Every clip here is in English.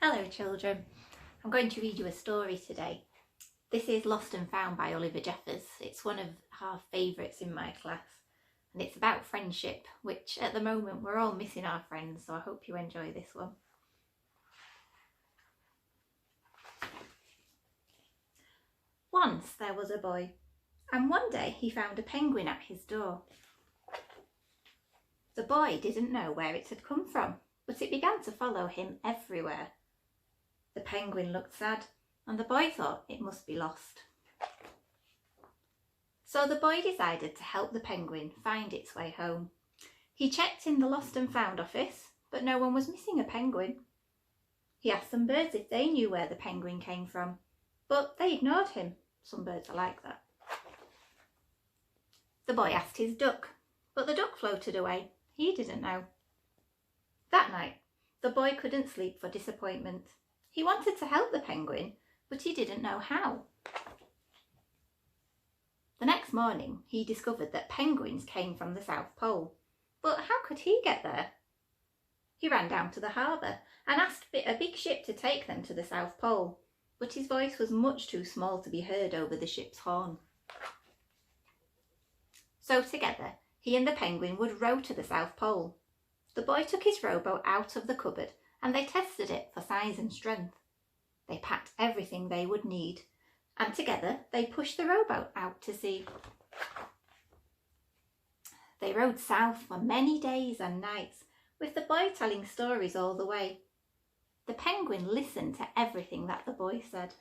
Hello children, I'm going to read you a story today. This is Lost and Found by Oliver Jeffers. It's one of our favourites in my class and it's about friendship, which at the moment we're all missing our friends, so I hope you enjoy this one. Once there was a boy, and one day he found a penguin at his door. The boy didn't know where it had come from, but it began to follow him everywhere. The penguin looked sad, and the boy thought it must be lost. So the boy decided to help the penguin find its way home. He checked in the Lost and Found office, but no one was missing a penguin. He asked some birds if they knew where the penguin came from, but they ignored him. Some birds are like that. The boy asked his duck, but the duck floated away. He didn't know. That night, the boy couldn't sleep for disappointment. He wanted to help the penguin, but he didn't know how. The next morning, he discovered that penguins came from the South Pole. But how could he get there? He ran down to the harbour and asked a big ship to take them to the South Pole, but his voice was much too small to be heard over the ship's horn. So together, he and the penguin would row to the South Pole. The boy took his rowboat out of the cupboard and they tested it for size and strength. They packed everything they would need, and together they pushed the rowboat out to sea. They rowed south for many days and nights, with the boy telling stories all the way. The penguin listened to everything that the boy said.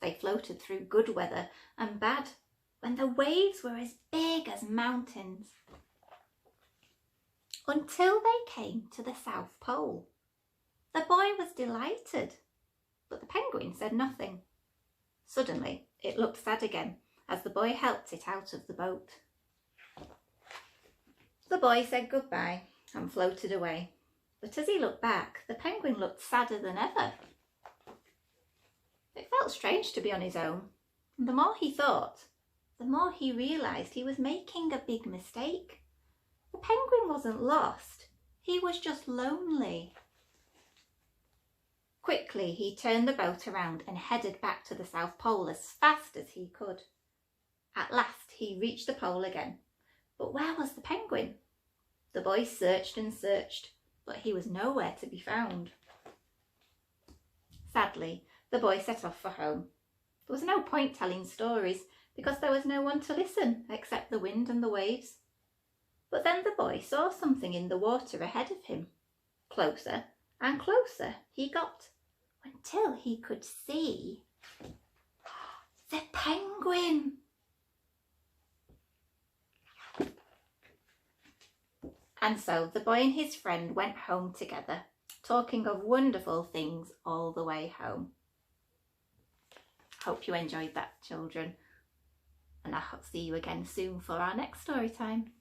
They floated through good weather and bad, when the waves were as big as mountains, until they came to the South Pole. The boy was delighted, but the penguin said nothing. Suddenly, it looked sad again as the boy helped it out of the boat. The boy said goodbye and floated away, but as he looked back, the penguin looked sadder than ever. It felt strange to be on his own, and the more he thought, the more he realised he was making a big mistake. The penguin wasn't lost, he was just lonely. Quickly he turned the boat around and headed back to the South Pole as fast as he could. At last he reached the pole again, but where was the penguin? The boy searched and searched, but he was nowhere to be found. Sadly, the boy set off for home. There was no point telling stories because there was no one to listen except the wind and the waves. But then the boy saw something in the water ahead of him. Closer and closer he got, until he could see the penguin. And so the boy and his friend went home together, talking of wonderful things all the way home. Hope you enjoyed that, children, and I'll see you again soon for our next story time.